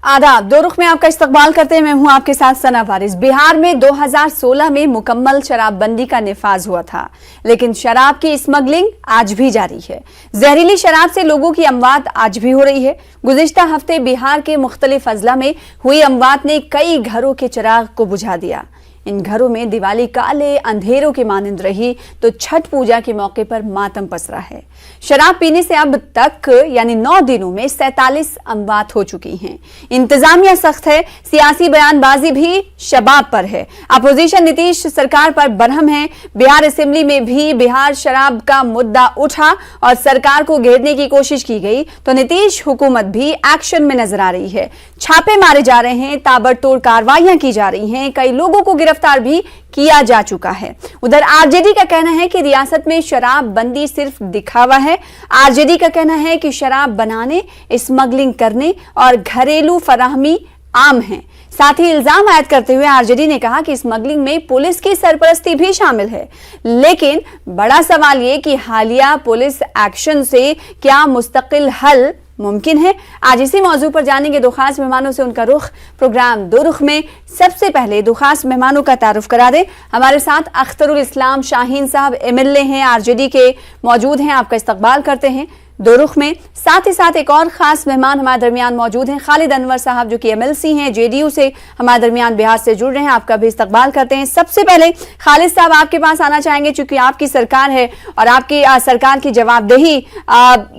आदाब, दो रुख में आपका इस्तकबाल करते हैं। मैं हूं आपके साथ सना वारिस। बिहार में 2016 में मुकम्मल शराबबंदी का निफाज हुआ था, लेकिन शराब की स्मगलिंग आज भी जारी है। जहरीली शराब से लोगों की अमवात आज भी हो रही है। गुज़िश्ता हफ्ते बिहार के मुख्तलिफ अजला में हुई अमवात ने कई घरों के चिराग को बुझा दिया। इन घरों में दिवाली काले अंधेरों के मानंद रही तो छठ पूजा के मौके पर मातम पसरा है। शराब पीने से अब तक यानी 9 दिनों में 47 अमवात हो चुकी हैं। इंतजामिया सख्त है, सियासी बयानबाजी भी शबाब पर है। अपोजिशन नीतीश सरकार पर बरहम है। बिहार असेंबली में भी बिहार शराब का मुद्दा उठा और सरकार को घेरने की कोशिश की गई तो नीतीश हुकूमत भी एक्शन में नजर आ रही है। छापे मारे जा रहे हैं, ताबड़तोड़ कार्रवाइयां की जा रही हैं, कई लोगों को गिरफ्तार भी किया जा चुका है। उधर आरजेडी का कहना है कि रियासत में शराब बंदी सिर्फ दिखावा है। आरजेडी का कहना है कि शराब बनाने, स्मगलिंग करने और घरेलू फराहमी आम है। साथ ही इल्जाम आयद करते हुए आरजेडी ने कहा कि स्मगलिंग में पुलिस की सरपरस्ती भी शामिल है। लेकिन बड़ा सवाल ये कि हालिया पुलिस एक्शन से क्या मुस्तकिल हल मुमकिन है? आज इसी मौजू पर जानेंगे दो खास मेहमानों से उनका रुख। प्रोग्राम दो रुख में सबसे पहले दो खास मेहमानों का तारुफ करा दें। हमारे साथ अख्तरुल इस्लाम शाहीन साहब एमएलए हैं, आरजेडी के मौजूद हैं, आपका इस्तकबाल करते हैं दो रुख में। साथ ही साथ एक और खास मेहमान हमारे दरमियान मौजूद हैं, खालिद अनवर साहब जो कि एमएलसी हैं, जेडीयू से हमारे दरमियान बिहार से जुड़ रहे हैं, आपका भी इस्तकबाल करते हैं। सबसे पहले खालिद साहब आपके पास आना चाहेंगे, चूंकि आपकी सरकार है और आपकी सरकार की जवाबदेही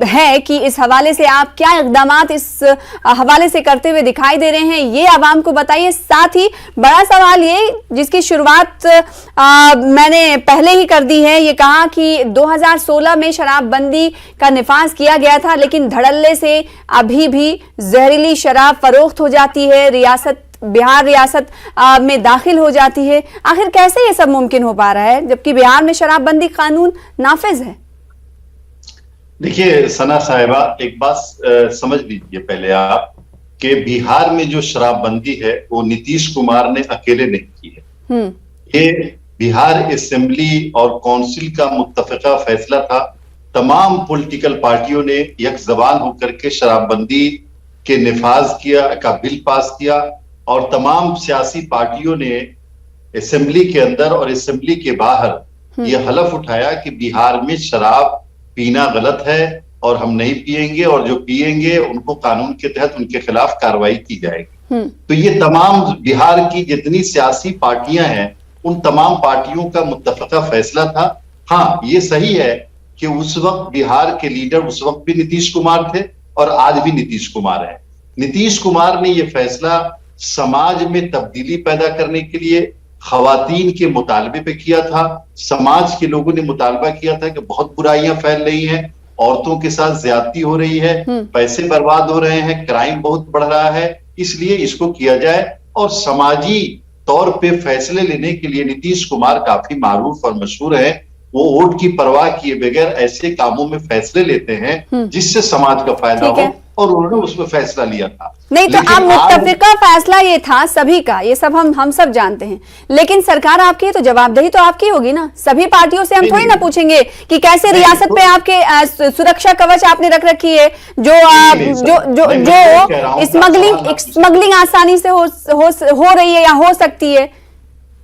है कि इस हवाले से आप क्या इकदामात इस हवाले से करते हुए दिखाई दे रहे हैं, ये आवाम को बताइए। साथ ही बड़ा सवाल ये जिसकी शुरुआत मैंने पहले ही कर दी है, ये कहा कि 2016 में शराबबंदी का निफाज किया गया था, लेकिन धड़ल्ले से अभी भी जहरीली शराब फरोख्त हो जाती है, बिहार रियासत में दाखिल हो जाती है। आखिर कैसे ये सब मुमकिन हो पा रहा है जबकि बिहार में शराबबंदी कानून नाफिज है? देखिए सना साहिबा, एक बात समझ लीजिए पहले आप कि बिहार में जो शराबबंदी है वो नीतीश कुमार ने अकेले नहीं की है। ये बिहार असेंबली और काउंसिल का मुत्तफिका फैसला था। तमाम पॉलिटिकल पार्टियों ने एक जबान होकर के शराबबंदी के निफाज का बिल पास किया और तमाम सियासी पार्टियों ने असेंबली के अंदर और असेंबली के बाहर यह हलफ उठाया कि बिहार में शराब पीना गलत है और हम नहीं पिएंगे और जो पिएंगे उनको कानून के तहत उनके खिलाफ कार्रवाई की जाएगी। तो ये तमाम बिहार की जितनी सियासी पार्टियां हैं उन तमाम पार्टियों का मुत्तफिका फैसला था। हाँ, ये सही है कि उस वक्त बिहार के लीडर उस वक्त भी नीतीश कुमार थे और आज भी नीतीश कुमार है। नीतीश कुमार ने यह फैसला समाज में तब्दीली पैदा करने के लिए खवातीन के मुतालबे पे किया था। समाज के लोगों ने मुतालबा किया था कि बहुत बुराइयां फैल रही हैं, औरतों के साथ ज्यादती हो रही है, पैसे बर्बाद हो रहे हैं, क्राइम बहुत बढ़ रहा है, इसलिए इसको किया जाए। और समाजी तौर पे फैसले लेने के लिए नीतीश कुमार काफी मारूफ और मशहूर है। वो वोट की परवाह किए बगैर ऐसे कामों में फैसले लेते हैं जिससे समाज का फायदा हो, और उन्होंने उसमें फैसला लिया था। नहीं तो अब मुत्तफिका फैसला ये था सभी का, ये सब हम सब जानते हैं, लेकिन सरकार आपकी है तो जवाबदेही तो आपकी होगी ना। सभी पार्टियों से हम थोड़ी ना पूछेंगे कि कैसे रियासत पे आपके सुरक्षा कवच आपने रख रखी है जो स्मगलिंग आसानी से हो रही है या हो सकती है।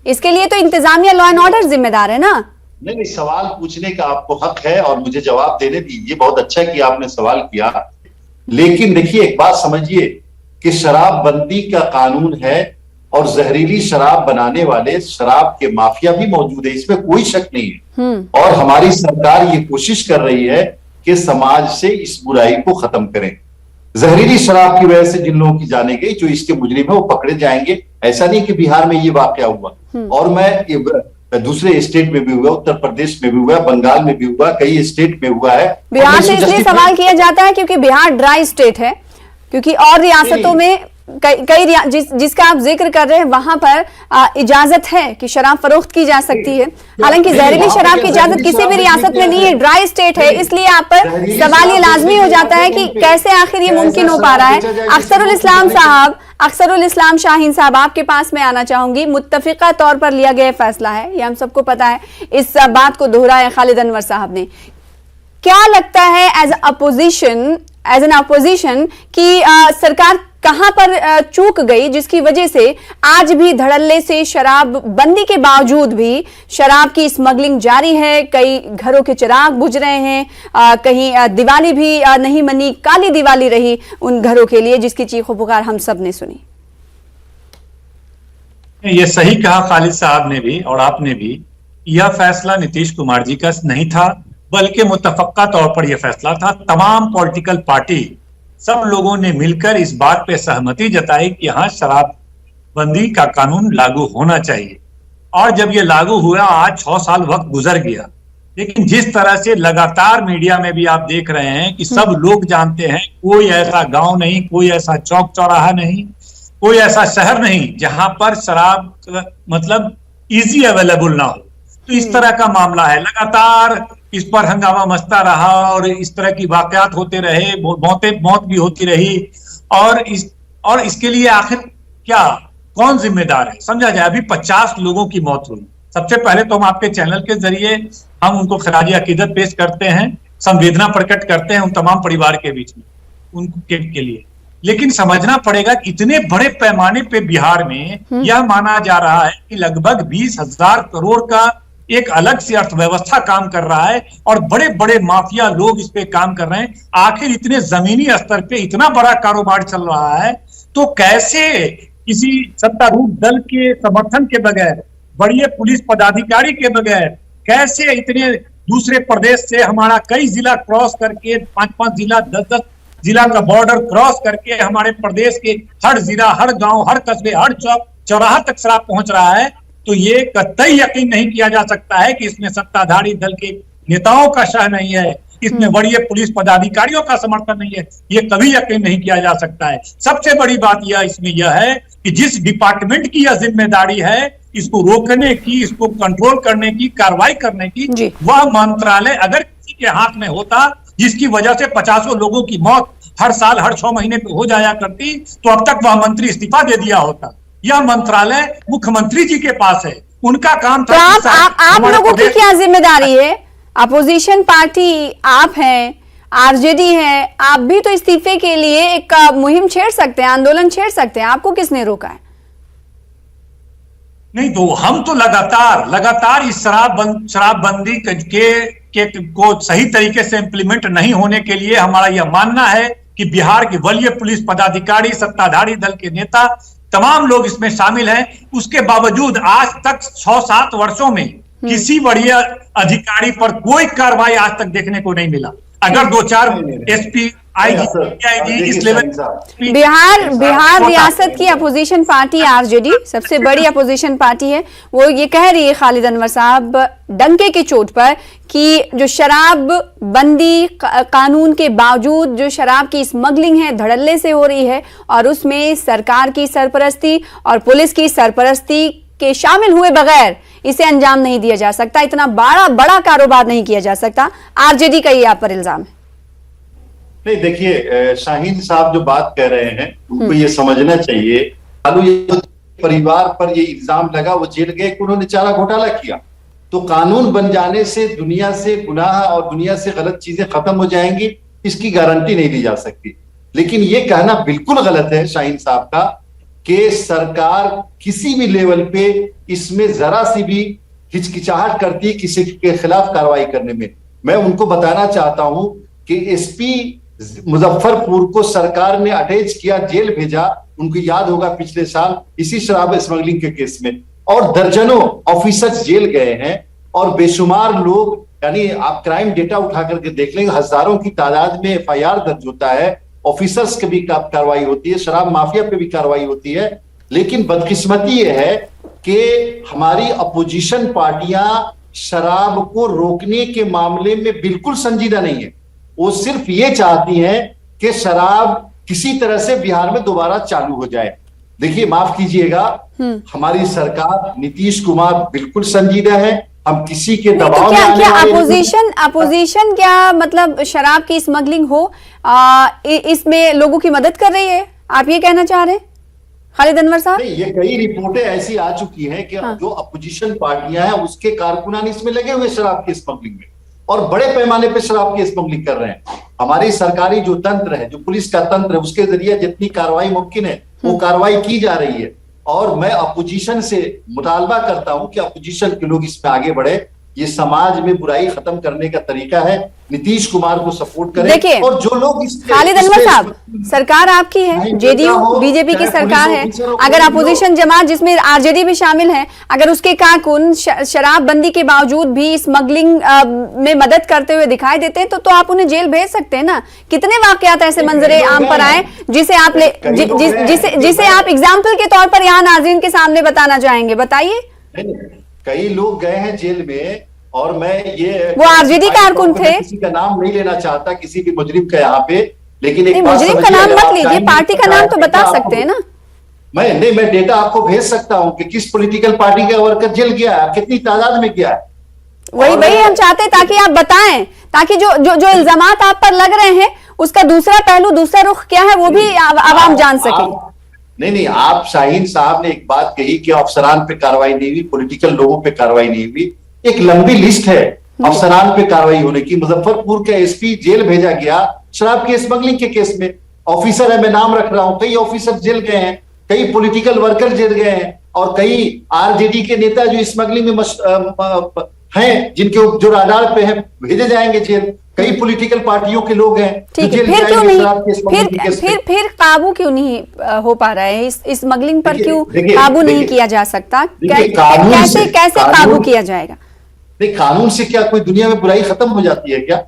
इसके लिए तो इंतजामिया, लॉ एंड ऑर्डर जिम्मेदार है ना। नहीं, सवाल पूछने का आपको हक है और मुझे जवाब देने दीजिए। बहुत अच्छा कि आपने सवाल किया, लेकिन देखिए एक बात समझिए कि शराबबंदी का कानून है और जहरीली शराब बनाने वाले शराब के माफिया भी मौजूद है, इसमें कोई शक नहीं है। और हमारी सरकार ये कोशिश कर रही है कि समाज से इस बुराई को खत्म करें। जहरीली शराब की वजह से जिन लोगों की जाने गई, जो इसके मुजरिम है वो पकड़े जाएंगे। ऐसा नहीं कि बिहार में ये वाकया हुआ, और मैं दूसरे स्टेट में भी हुआ, उत्तर प्रदेश में भी हुआ, बंगाल में भी हुआ, कई स्टेट में हुआ है। बिहार से इसलिए सवाल किया जाता है क्योंकि बिहार ड्राई स्टेट है, क्योंकि और रियासतों में जिसका आप जिक्र कर रहे हैं वहां पर इजाजत है कि शराब फरोख्त की जा सकती है। हालांकि जहरीली शराब की इजाजत किसी भी रियासत में नहीं है, ड्राई स्टेट है, इसलिए आप पर सवाल ये लाजमी हो जाता है कि कैसे आखिर ये मुमकिन हो पा रहा है। अख्तरुल इस्लाम शाहीन साहब, आपके पास मैं आना चाहूंगी। मुत्तफिका तौर पर लिया गया फैसला है, ये हम सबको पता है, इस बात को दोहराया खालिद अनवर साहब ने। क्या लगता है एज एन अपोजिशन कि सरकार कहां पर चूक गई जिसकी वजह से आज भी धड़ल्ले से शराब बंदी के बावजूद भी शराब की स्मगलिंग जारी है। कई घरों के चिराग बुझ रहे हैं, कहीं दिवाली भी नहीं मनी, काली दिवाली रही उन घरों के लिए जिसकी चीखों पुकार हम सब ने सुनी। ये सही कहा खालिद साहब ने भी और आपने भी, यह फैसला नीतीश कुमार जी का नहीं था, बल्कि मुतफक्का तौर पर यह फैसला था। तमाम पॉलिटिकल पार्टी सब लोगों ने मिलकर इस बात पे सहमति जताई कि हाँ, शराबबंदी का कानून लागू होना चाहिए। और जब ये लागू हुआ, आज 6 साल वक्त गुजर गया, लेकिन जिस तरह से लगातार मीडिया में भी आप देख रहे हैं कि सब लोग जानते हैं, कोई ऐसा गांव नहीं, कोई ऐसा चौक चौराहा नहीं, कोई ऐसा शहर नहीं जहां पर शराब मतलब इजी अवेलेबल ना हो। तो इस तरह का मामला है, लगातार इस पर हंगामा मचता रहा और इस तरह की वाकयात होते रहे, मौत भी होती रही। और इसके लिए आखिर क्या, कौन जिम्मेदार है? समझा जाए, अभी 50 लोगों की मौत हुई। सबसे पहले तो हम आपके चैनल के जरिए हम उनको खराज अकीदत पेश करते हैं, संवेदना प्रकट करते हैं उन तमाम परिवार के बीच में, उनके लिए। लेकिन समझना पड़ेगा कि इतने बड़े पैमाने पे बिहार में यह माना जा रहा है कि लगभग 20,000 करोड़ का एक अलग से अर्थव्यवस्था काम कर रहा है और बड़े बड़े माफिया लोग इस पे काम कर रहे हैं। आखिर इतने जमीनी स्तर पे इतना बड़ा कारोबार चल रहा है, तो कैसे किसी सत्तारूढ़ दल के समर्थन के बगैर, बड़े पुलिस पदाधिकारी के बगैर, कैसे इतने दूसरे प्रदेश से हमारा कई जिला क्रॉस करके, 5-5 जिला, 10-10 जिला का बॉर्डर क्रॉस करके हमारे प्रदेश के हर जिला, हर गांव, हर कस्बे, हर चौक चौराहा तक शराब पहुंच रहा है। तो ये कतई यकीन नहीं किया जा सकता है कि इसमें सत्ताधारी दल के नेताओं का शह नहीं है, इसमें बड़ी पुलिस पदाधिकारियों का समर्थन नहीं है, ये कभी यकीन नहीं किया जा सकता है। सबसे बड़ी बात इसमें यह है कि जिस डिपार्टमेंट की यह जिम्मेदारी है इसको रोकने की, इसको कंट्रोल करने की, कार्रवाई करने की, वह मंत्रालय अगर किसी के हाथ में होता, जिसकी वजह से 50 लोगों की मौत हर साल, हर 6 महीने पे हो जाया करती, तो अब तक वह मंत्री इस्तीफा दे दिया होता। यह मंत्रालय मुख्यमंत्री जी के पास है, उनका काम था। तो आप लोगों की क्या जिम्मेदारी है? अपोजिशन पार्टी आप हैं, आरजेडी है, आप भी तो इस्तीफे के लिए एक मुहिम छेड़ सकते हैं, आंदोलन छेड़ सकते हैं, आपको किसने रोका है? नहीं, तो हम तो लगातार इस शराबबंदी को सही तरीके से इंप्लीमेंट नहीं होने के लिए हमारा यह मानना है कि बिहार के वरीय पुलिस पदाधिकारी, सत्ताधारी दल के नेता, तमाम लोग इसमें शामिल हैं। उसके बावजूद आज तक 6-7 वर्षों में किसी वरीय अधिकारी पर कोई कार्रवाई आज तक देखने को नहीं मिला। अगर 2-4 एसपी, आईजी इस लेवल, बिहार रियासत की अपोजिशन पार्टी आरजेडी सबसे बड़ी अपोजिशन पार्टी है, वो ये कह रही है खालिद अनवर साहब डंके की चोट पर कि जो शराब बंदी कानून के बावजूद जो शराब की स्मगलिंग है धड़ल्ले से हो रही है और उसमें सरकार की सरपरस्ती और पुलिस की सरपरस्ती के शामिल हुए बगैर इसे अंजाम नहीं दिया जा सकता, इतना बड़ा कारोबार नहीं किया जा सकता। आरजेडी का ये आप पर इल्जाम है। नहीं, देखिए, शाहीन साहब जो बात कह रहे हैं उनको ये समझना चाहिए, ये परिवार पर ये इल्जाम लगा, वो जेल गए कि उन्होंने चारा घोटाला किया, तो कानून बन जाने से दुनिया से गुनाह और दुनिया से गलत चीजें खत्म हो जाएंगी, इसकी गारंटी नहीं दी जा सकती। लेकिन ये कहना बिल्कुल गलत है शाहीन साहब का कि सरकार किसी भी लेवल पे इसमें जरा सी भी हिचकिचाहट करती है किसी के खिलाफ कार्रवाई करने में। मैं उनको बताना चाहता हूं कि एसपी मुजफ्फरपुर को सरकार ने अटैच किया, जेल भेजा, उनको याद होगा पिछले साल इसी शराब स्मगलिंग के केस में, और दर्जनों ऑफिसर्स जेल गए हैं और बेशुमार लोग, यानी आप क्राइम डेटा उठा करके देख लेंगे, हजारों की तादाद में एफआईआर दर्ज होता है, ऑफिसर्स की भी कार्रवाई होती है, शराब माफिया पे भी कार्रवाई होती है। लेकिन बदकिस्मती यह है कि हमारी अपोजिशन पार्टियां शराब को रोकने के मामले में बिल्कुल संजीदा नहीं है। वो सिर्फ ये चाहती हैं कि शराब किसी तरह से बिहार में दोबारा चालू हो जाए। देखिए, माफ कीजिएगा, हमारी सरकार, नीतीश कुमार बिल्कुल संजीदा है, हम किसी के दबाव में आने वाले अपोजिशन क्या मतलब शराब की स्मगलिंग हो इसमें लोगों की मदद कर रही है, आप ये कहना चाह रहे हैं खालिद अनवर साहब? नहीं, ये कई रिपोर्टें ऐसी आ चुकी हैं कि जो अपोजिशन पार्टियां हैं उसके कारकुनान इसमें लगे हुए शराब की स्मगलिंग में। और बड़े पैमाने पे शराब की स्मगलिंग कर रहे हैं। हमारी सरकारी जो तंत्र है, जो पुलिस का तंत्र है, उसके जरिए जितनी कार्रवाई मुमकिन है वो कार्रवाई की जा रही है। और मैं अपोजिशन से मुतालबा करता हूं कि अपोजिशन के लोग इसमें आगे बढ़े। ये समाज में बुराई खत्म करने का तरीका है, नीतीश कुमार को सपोर्ट करें। देखिए, और जो लोग खालिद अनवर साहब, सरकार आपकी है, जेडीयू बीजेपी की सरकार है, अगर अपोजिशन जमात जिसमें आरजेडी भी शामिल है, अगर उसके कारकुन शराबबंदी के बावजूद भी स्मगलिंग में मदद करते हुए दिखाई देते हैं तो आप उन्हें जेल भेज सकते हैं ना। कितने वाकयात ऐसे मंजरे आम पर आए जिसे आप जिसे आप एग्जाम्पल के तौर पर यहाँ नाज़रीन के सामने बताना चाहेंगे? बताइए। कई लोग गए हैं जेल में, और मैं ये वो आरजेडी कारकुन थे। किसी का नाम नहीं लेना चाहता, किसी भी मुजरिम का यहाँ पे, लेकिन एक मुजरिम का नाम मत लीजिए, पार्टी का नाम तो बता सकते हैं ना। मैं डेटा आपको भेज सकता हूँ कि किस पॉलिटिकल पार्टी का वर्कर जेल गया है, कितनी तादाद में गया है। वही हम चाहते हैं ताकि आप बताएं, ताकि जो इल्जामात आप पर लग रहे हैं उसका दूसरा पहलू, दूसरा रुख क्या है वो भी आवाम जान सके। नहीं, आप शाहीन साहब ने एक बात कही कि अफसरान पे कार्रवाई नहीं हुई, पॉलिटिकल लोगों पे कार्रवाई नहीं हुई। एक लंबी लिस्ट है अफसरान पे कार्रवाई होने की। मुजफ्फरपुर के एसपी जेल भेजा गया शराब की स्मगलिंग के केस में। ऑफिसर है, मैं नाम रख रहा हूं, कई ऑफिसर जेल गए हैं, कई पॉलिटिकल वर्कर जेल गए हैं, और कई आरजेडी के नेता जो स्मगलिंग में हैं, जिनके जो राडार पे हैं, भेजे जाएंगे जेल। कई पॉलिटिकल पार्टियों के लोग हैं। ठीक है, फिर क्यों नहीं, फिर काबू क्यों नहीं हो पा रहा है? इस स्मगलिंग पर क्यों काबू नहीं किया जा सकता? कैसे काबू किया जाएगा? कानून से क्या कोई दुनिया में बुराई खत्म हो जाती है क्या?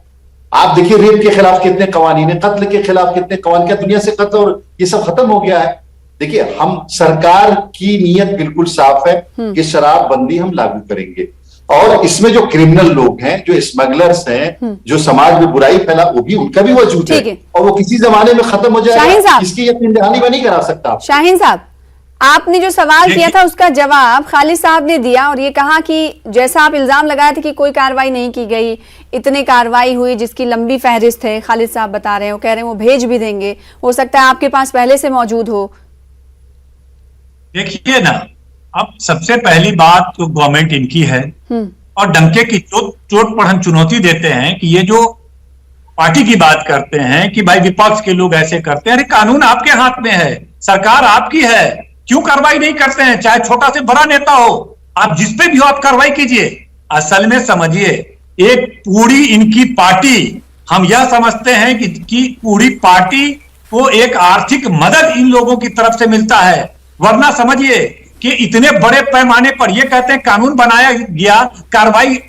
आप देखिए, रेप के खिलाफ कितने कवानीन है, कत्ल के खिलाफ कितने कवानीन, क्या दुनिया से कत्ल और ये सब खत्म हो गया है? देखिए, हम सरकार की नीयत बिल्कुल साफ है कि शराबबंदी हम लागू करेंगे, और इसमें जो क्रिमिनल लोग हैं, जो स्मगलर्स हैं, जो समाज में बुराई फैला, वो भी, उनका भी वजूद है, और वो किसी जमाने में खत्म हो जाएगा। इसकी यकीन दहानी में नहीं करा सकता। शाहीन साहब, आपने जो सवाल किया था उसका जवाब खालिद साहब ने दिया, और ये कहा कि जैसा आप इल्जाम लगाए थे कि कोई कार्रवाई नहीं की गई, इतने कार्रवाई हुई जिसकी लंबी फहरिस्त है। खालिद साहब बता रहे हैं, वो कह रहे हैं वो भेज भी देंगे, हो सकता है आपके पास पहले से मौजूद हो। देखिए ना, अब सबसे पहली बात तो गवर्नमेंट इनकी है, और डंके की चोट पर हम चुनौती देते हैं कि ये जो पार्टी की बात करते हैं कि भाई विपक्ष के लोग ऐसे करते हैं। अरे कानून आपके हाथ में है, सरकार आपकी है, क्यों कार्रवाई नहीं करते हैं? चाहे छोटा से बड़ा नेता हो, आप जिस पे भी हो आप कार्रवाई कीजिए। असल में समझिए, एक पूरी इनकी पार्टी, हम यह समझते हैं कि पूरी पार्टी को एक आर्थिक मदद इन लोगों की तरफ से मिलता है, वरना समझिए कि इतने बड़े पैमाने पर ये कहते हैं कानून बनाया गया, कार्रवाई,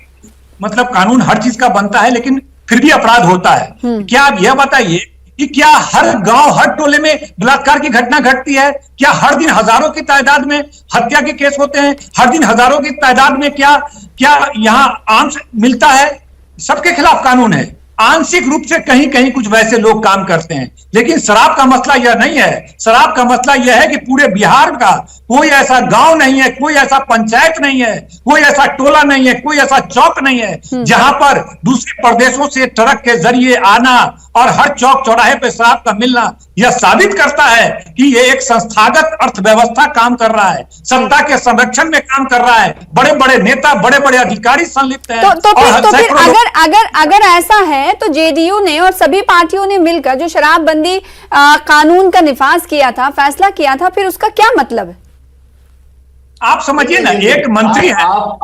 मतलब कानून हर चीज का बनता है लेकिन फिर भी अपराध होता है। क्या आप यह बताइए कि क्या हर गांव, हर टोले में बलात्कार की घटना घटती है? क्या हर दिन हजारों की तादाद में हत्या के केस होते हैं? हर दिन हजारों की तादाद में क्या यहां आर्म्स मिलता है? सबके खिलाफ कानून है। आंशिक रूप से कहीं कहीं कुछ वैसे लोग काम करते हैं, लेकिन शराब का मसला यह नहीं है। शराब का मसला यह है कि पूरे बिहार का कोई ऐसा गांव नहीं है, कोई ऐसा पंचायत नहीं है, कोई ऐसा टोला नहीं है, कोई ऐसा चौक नहीं है जहां पर दूसरे प्रदेशों से ट्रक के जरिए आना और हर चौक चौराहे पे शराब का मिलना यह साबित करता है कि यह एक संस्थागत अर्थव्यवस्था काम कर रहा है, सत्ता के संरक्षण में काम कर रहा है, बड़े बड़े नेता, बड़े बड़े अधिकारी संलिप्त हैं। तो फिर अगर ऐसा है तो जेडीयू ने और सभी पार्टियों ने मिलकर जो शराबबंदी कानून का निफाज किया था, फैसला किया था, फिर उसका क्या मतलब है? आप समझिए ना, एक मंत्री है,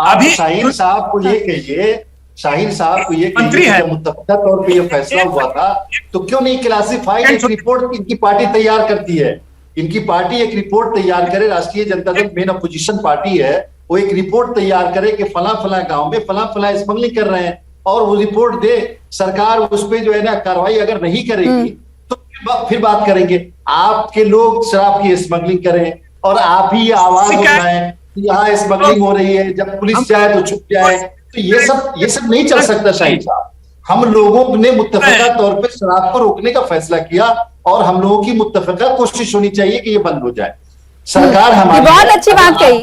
अभी शाहीन साहब को ये कहिए, शाहीन साहब को ये मंत्री है, मुत्तफ़क़ा तौर पे ये फैसला हुआ था तो क्यों नहीं क्लासिफाइड एक रिपोर्ट इनकी पार्टी तैयार करती है? इनकी पार्टी एक रिपोर्ट तैयार करे, राष्ट्रीय Janata Dal main opposition party है, वो एक रिपोर्ट तैयार करे कि फला फला गांव में फला फला स्मगलिंग कर रहे हैं, और वो रिपोर्ट दे, सरकार उस पर जो है ना कार्रवाई अगर नहीं करेगी तो फिर बात करेंगे। आपके लोग शराब की स्मगलिंग करें और आप ही आवाज उठाएं कि यहाँ स्मगलिंग हो रही है, जब पुलिस जाए तो छुप जाए, तो ये सब नहीं चल सकता। शाहीन साहब, हम लोगों ने मुत्तफ़क़ा तौर पे शराब को रोकने का फैसला किया, और हम लोगों की मुत्तफ़क़ा कोशिश होनी चाहिए कि ये बंद हो जाए। सरकार हमारी बहुत अच्छी बात कही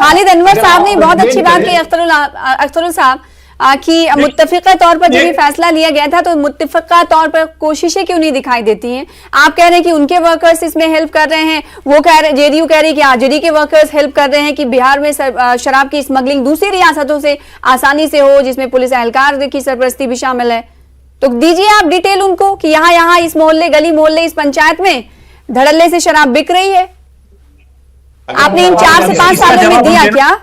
खालिद अनवर साहब ने, बहुत अच्छी बात कही। अख्तरुल साहब, कि मुत्तफिका तौर पर जब ये फैसला लिया गया था तो मुत्तफिका तौर पर कोशिशें क्यों नहीं दिखाई देती हैं? आप कह रहे हैं कि उनके वर्कर्स इसमें हेल्प कर रहे हैं, वो कह रहे, जेडीयू कह रही है कि आरजेडी के वर्कर्स हेल्प कर रहे हैं कि बिहार में शराब की स्मगलिंग दूसरी रियासतों से आसानी से हो, जिसमें पुलिस एहलकार की सरपरस्ती भी शामिल है। तो दीजिए आप डिटेल उनको कि यहाँ इस मोहल्ले, गली मोहल्ले, इस पंचायत में धड़ल्ले से शराब बिक रही है। आपने इन 4 से 5 सालों में दिया क्या?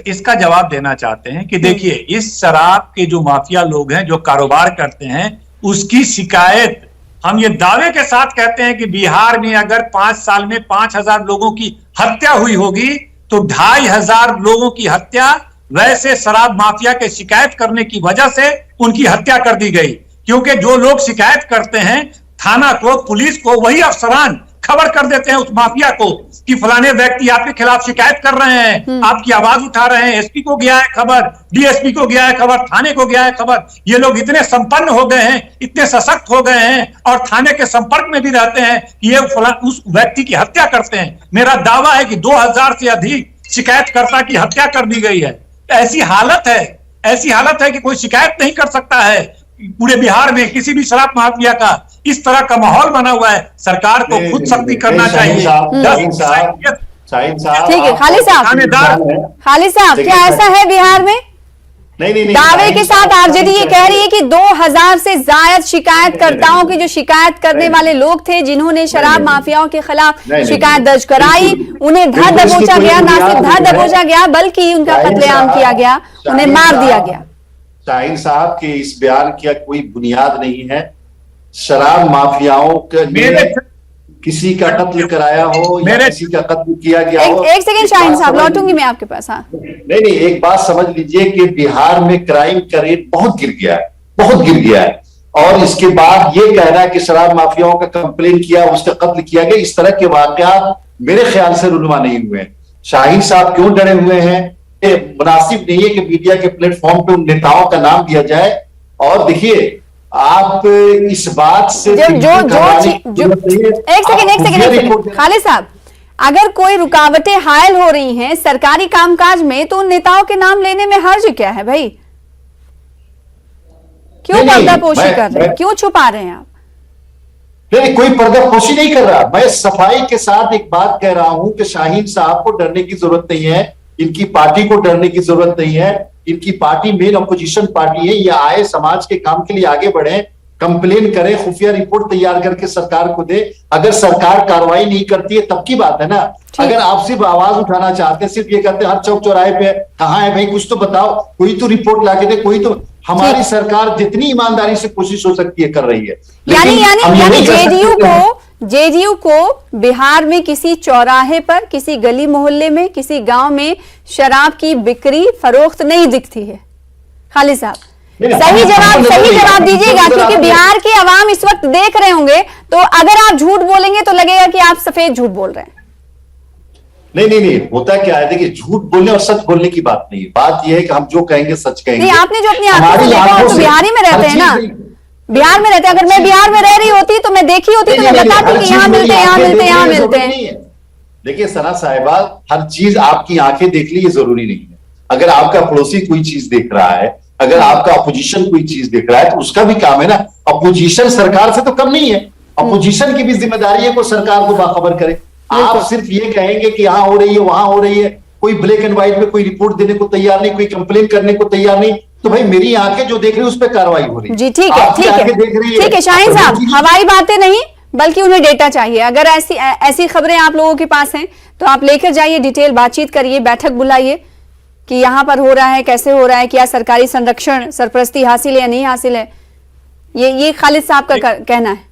इसका जवाब देना चाहते हैं कि देखिए, इस शराब के जो माफिया लोग हैं, जो कारोबार करते हैं, उसकी शिकायत हम ये दावे के साथ कहते हैं कि बिहार में अगर 5 साल में 5000 लोगों की हत्या हुई होगी तो 2500 लोगों की हत्या वैसे शराब माफिया के शिकायत करने की वजह से उनकी हत्या कर दी गई। क्योंकि जो लोग शिकायत करते हैं थाना को, पुलिस को, वही अफसरान खबर कर देते हैं उस माफिया को कि फलाने व्यक्ति आपके खिलाफ शिकायत कर रहे हैं, आपकी आवाज उठा रहे हैं। एसपी को गया है खबर, डीएसपी को गया है खबर, थाने को गया है खबर। ये लोग इतने संपन्न हो गए हैं, इतने सशक्त हो गए हैं और थाने के संपर्क में भी रहते हैं कि ये उस व्यक्ति की हत्या करते हैं। मेरा दावा है कि 2000 से अधिक शिकायतकर्ता की हत्या कर दी गई है। ऐसी हालत है कि कोई शिकायत नहीं कर सकता है। पूरे बिहार में किसी भी शराब माफिया का इस तरह का माहौल बना हुआ है। सरकार को खुद सख्ती करना चाहिए। ठीक है खालिद साहब, क्या ऐसा है बिहार में? नहीं। दावे के साथ आरजेडी ये कह रही है कि 2000 से ज्यादा शिकायतकर्ताओं की, जो शिकायत करने वाले लोग थे, जिन्होंने शराब माफियाओं के खिलाफ शिकायत दर्ज कराई, उन्हें धर दबोचा गया। ना सिर्फ धर दबोचा गया बल्कि उनका कत्लेआम किया गया, उन्हें मार दिया गया। शाहीन साहब के इस बयान की कोई बुनियाद नहीं है। शराब माफियाओं के किसी का कत्ल कराया हो या किसी का कत्ल किया गया हो। एक सेकंड शाहीन साहब, लौटूंगी मैं आपके पास। हाँ, नहीं, एक बात समझ लीजिए कि बिहार में क्राइम का रेट बहुत गिर गया है। और इसके बाद ये कहना कि शराब माफियाओं का कंप्लेन किया, उसका कत्ल किया गया, इस तरह के वाकयात मेरे ख्याल से रुनुमा नहीं हुए। शाहीन साहब क्यों डरे हुए हैं? मुनासिब नहीं है कि मीडिया के प्लेटफॉर्म पे उन नेताओं का नाम दिया जाए। और देखिए, आप इस बात से एक सेकंड खालिद साहब, अगर कोई रुकावटें हायल हो रही हैं सरकारी कामकाज में तो उन नेताओं के नाम लेने में हर्ज क्या है भाई? क्यों पर्दापोशी कर रहे हैं, क्यों छुपा रहे हैं आप? नहीं, कोई पर्दापोशी नहीं कर रहा। मैं सफाई के साथ एक बात कह रहा हूं कि शाहीन साहब को डरने की जरूरत नहीं है, इनकी पार्टी को डरने की जरूरत नहीं है। इनकी पार्टी मेन अपोजिशन पार्टी है। ये आए, समाज के काम के लिए आगे बढ़े, कंप्लेन करें, खुफिया रिपोर्ट तैयार करके सरकार को दे। अगर सरकार कार्रवाई नहीं करती है तब की बात है ना। अगर आप सिर्फ आवाज उठाना चाहते हैं, सिर्फ ये कहते हैं हर चौक चौराहे पे कहाँ है भाई, कुछ तो बताओ, कोई तो रिपोर्ट लाके दे, कोई तो। हमारी सरकार जितनी ईमानदारी से कोशिश हो सकती है कर रही है। यानी जेडीयू को बिहार में किसी चौराहे पर, किसी गली मोहल्ले में, किसी गांव में शराब की बिक्री फरोख्त नहीं दिखती है। खालिद साहब, सही जवाब दीजिएगा, क्योंकि बिहार के अवाम इस वक्त देख रहे होंगे। तो अगर आप झूठ बोलेंगे तो लगेगा कि आप सफेद झूठ बोल रहे हैं। नहीं, होता क्या है, देखिए, झूठ बोलने और सच बोलने की बात नहीं है। बात यह है कि हम जो कहेंगे सच कहेंगे। नहीं, आपने जो अपनी आंखों से देखा, तो बिहार ही में रहते हैं ना, बिहार में रहते हैं। अगर मैं बिहार में रह रही होती तो मैं देखी होती तो मैं बताती कि यहाँ मिलते हैं। देखिए सना साहिबा, हर चीज आपकी आंखें देख ली ये जरूरी नहीं है। अगर आपका पड़ोसी कोई चीज देख रहा है, अगर आपका अपोजिशन कोई चीज देख रहा है तो उसका भी काम है ना। अपोजिशन सरकार से तो कम नहीं है। अपोजिशन की भी जिम्मेदारी है को सरकार को बाखबर करे। आप सिर्फ ये कहेंगे कि यहाँ हो रही है, वहां हो रही है, कोई ब्लैक एंड व्हाइट में कोई रिपोर्ट देने को तैयार नहीं, कोई कंप्लेन करने को तैयार नहीं, तो भाई मेरी आंखें जो देख रही है उस पर कार्रवाई हो रही है। जी ठीक है शाहीन साहब, हवाई बातें नहीं बल्कि उन्हें डेटा चाहिए। अगर ऐसी खबरें आप लोगों के पास हैं तो आप लेकर जाइए, डिटेल बातचीत करिए, बैठक बुलाइए कि यहाँ पर हो रहा है, कैसे हो रहा है, क्या सरकारी संरक्षण, सरपरस्ती हासिल है या नहीं हासिल है। ये खालिद साहब का कहना है।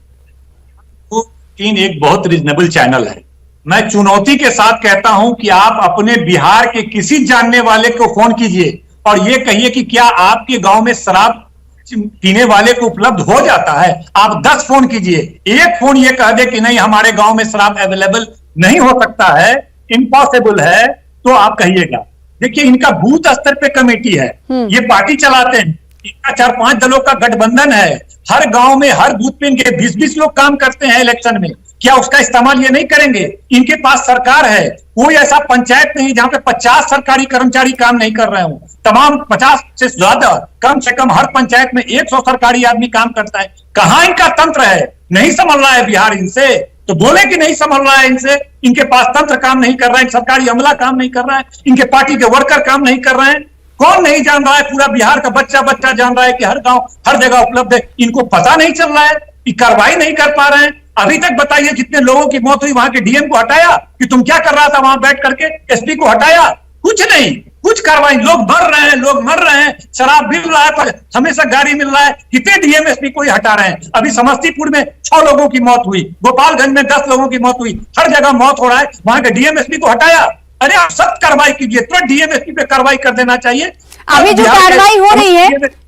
एक बहुत रीजनेबल चैनल है। मैं चुनौती के साथ कहता हूं कि आप अपने बिहार के किसी जानने वाले को फोन कीजिए और ये कहिए कि क्या आपके गांव में शराब पीने वाले को उपलब्ध हो जाता है। आप 10 फोन कीजिए, एक फोन ये कह दे कि नहीं हमारे गांव में शराब अवेलेबल नहीं हो सकता है, इम्पॉसिबल है, तो आप कहिएगा। देखिए, इनका बूथ स्तर पे कमेटी है, ये पार्टी चलाते हैं, इनका 4-5 दलों का गठबंधन है। हर गांव में, हर बूथ पे इनके 20-20 लोग काम करते हैं इलेक्शन में। क्या उसका इस्तेमाल ये नहीं करेंगे? इनके पास सरकार है, कोई ऐसा पंचायत नहीं जहां पे 50 सरकारी कर्मचारी काम नहीं कर रहे हो। तमाम 50 से ज्यादा, कम से कम हर पंचायत में 100 सरकारी आदमी काम करता है। कहां इनका तंत्र है? नहीं संभल रहा है बिहार इनसे, तो बोले कि नहीं संभल रहा है इनसे। इनके पास तंत्र काम नहीं कर रहा है, सरकारी अमला काम नहीं कर रहा है, इनके पार्टी के वर्कर काम नहीं कर रहे हैं। कौन नहीं जान रहा है? पूरा बिहार का बच्चा बच्चा जान रहा है कि हर गांव हर जगह उपलब्ध है। इनको पता नहीं चल रहा है, कार्रवाई नहीं कर पा रहे हैं। अभी तक बताइए कितने लोगों की मौत हुई? वहां के डीएम को हटाया कि तुम क्या कर रहा था वहां बैठ करके? एसपी को हटाया? कुछ नहीं, कुछ कार्रवाई। लोग मर रहे हैं, लोग मर रहे हैं, शराब मिल रहा है पर हमेशा गाड़ी मिल रहा है। कितने डीएम एसपी को ही हटा रहे हैं? अभी समस्तीपुर में 6 लोगों की मौत हुई, गोपालगंज में 10 लोगों की मौत हुई, हर जगह मौत हो रहा है। वहां के डीएम एसपी को हटाया? अरे आप सख्त कार्रवाई कीजिए, तुरंत डीएम एसपी पे कार्रवाई कर देना चाहिए। अभी जो कार्रवाई हो रही है,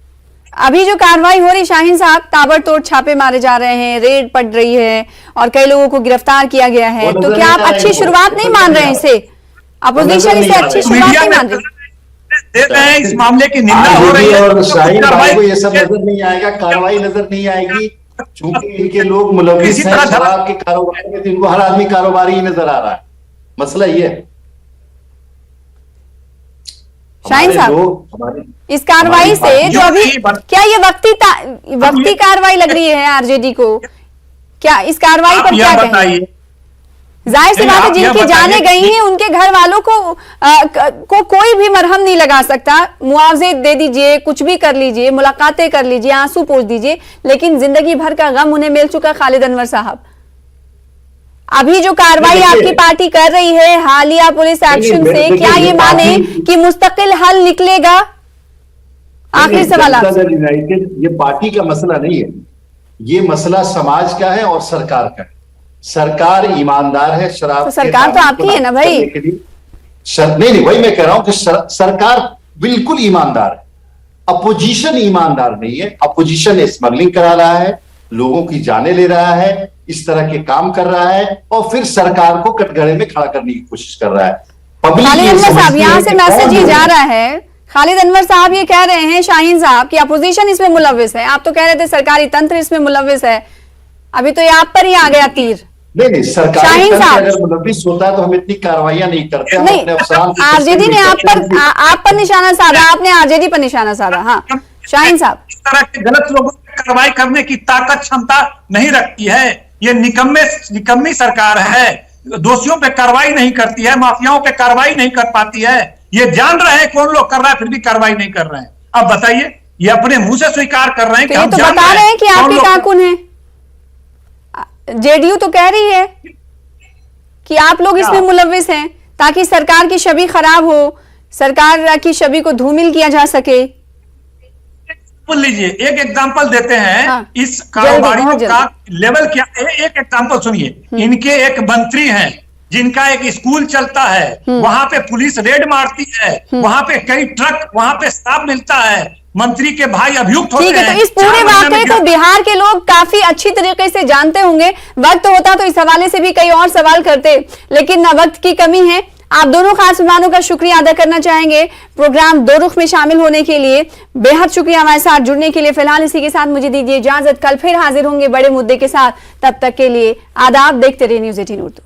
अभी जो कार्रवाई हो रही शाहीन साहब, ताबड़तोड़ छापे मारे जा रहे हैं, रेड पड़ रही है और कई लोगों को गिरफ्तार किया गया है, तो क्या आप अच्छी शुरुआत नहीं मान रहे हैं इसे? अपोजिशन इसे अच्छी शुरुआत नहीं मान रही? दे रहे हैं इस मामले की निंदा हो रही है और शाहीन भाई को ये सब नजर नहीं आएगा, कार्रवाई नजर नहीं आएगी, चूंकि इनके लोग मुलविस हैं शराब के कारोबार में, तो इनको हर आदमी कारोबारी ही नजर आ रहा है। मसला ये है शाहीन साहब, इस कार्रवाई से जो अभी क्या ये वक्ती कार्रवाई लग रही है आरजेडी को? क्या इस कार्रवाई पर क्या कहेंगे? जाहिर सी बात है, जिनकी जाने गई हैं उनके घर वालों को कोई भी मरहम नहीं लगा सकता। मुआवजे दे दीजिए, कुछ भी कर लीजिए, मुलाकातें कर लीजिए, आंसू पोंछ दीजिए, लेकिन जिंदगी भर का गम उन्हें मिल चुका। खालिद अनवर साहब, अभी जो कार्रवाई आपकी पार्टी कर रही है हालिया पुलिस एक्शन से, क्या ये माने कि मुस्तकिल हल निकलेगा? आखिरी सवाल आपसे। यूनाइटेड ये पार्टी का मसला नहीं है, ये मसला समाज का है और सरकार का है। सरकार ईमानदार है, शराब तो सरकार तो आपकी है ना भाई? नहीं, वही मैं कह रहा हूं कि सरकार बिल्कुल ईमानदार है, अपोजिशन ईमानदार नहीं है। अपोजिशन स्मगलिंग करा रहा है, लोगों की जाने ले रहा है, इस तरह के काम कर रहा है और फिर सरकार को कटघरे में खड़ा करने की कोशिश कर रहा है। खालिद अनवर साहब, यहां से मैसेज ये जा रहा है, खालिद अनवर साहब ये कह रहे हैं शाहीन साहब कि अपोजिशन इसमें मुलविस है। आप तो कह रहे थे सरकारी तंत्र इसमें मुलविस है, अभी तो ये आप पर ही आ गया तीर। नहीं, सरकारी तंत्र अगर मुलविस होता है तो हम इतनी कार्रवाइयां नहीं करते। नहीं, आरजेडी ने आप पर निशाना साधा, आपने आरजेडी पर निशाना साधा। हाँ शाहीन साहब, इस तरह के गलत लोगों पर कार्रवाई करने की ताकत क्षमता नहीं रखती है। ये निकम्मी सरकार है, दोषियों पे कार्रवाई नहीं करती है, माफियाओं पे कार्रवाई नहीं कर पाती है। ये जान रहे हैं कौन लोग कर रहा है, फिर भी कार्रवाई नहीं कर रहे हैं। अब बताइए, ये अपने मुंह से स्वीकार कर रहे हैं कि हम तो बता रहे हैं कि आपके कारकुन है। जेडीयू तो कह रही है कि आप लोग इसमें मुलविस हैं ताकि सरकार की छवि खराब हो, सरकार की छवि को धूमिल किया जा सके। लीजिए, एक एग्जांपल देते हैं। हाँ, इस कारोबारियों का लेवल क्या है, एक एग्जांपल सुनिए। इनके एक मंत्री हैं जिनका एक स्कूल चलता है, वहां पे पुलिस रेड मारती है, वहां पे कई ट्रक, वहां पे शराब मिलता है, मंत्री के भाई अभियुक्त होते हैं। ठीक है, तो इस पूरे वाकये को बिहार के लोग काफी अच्छी तरीके से जानते होंगे। वक्त होता तो इस हवाले से भी कई और सवाल करते, लेकिन वक्त की कमी है। आप दोनों खास मेहमानों का शुक्रिया अदा करना चाहेंगे प्रोग्राम दो रुख में शामिल होने के लिए। बेहद शुक्रिया हमारे साथ जुड़ने के लिए। फिलहाल इसी के साथ मुझे दीजिए इजाजत, कल फिर हाजिर होंगे बड़े मुद्दे के साथ। तब तक के लिए आदाब, देखते रहिए न्यूज़ 18 उर्दू।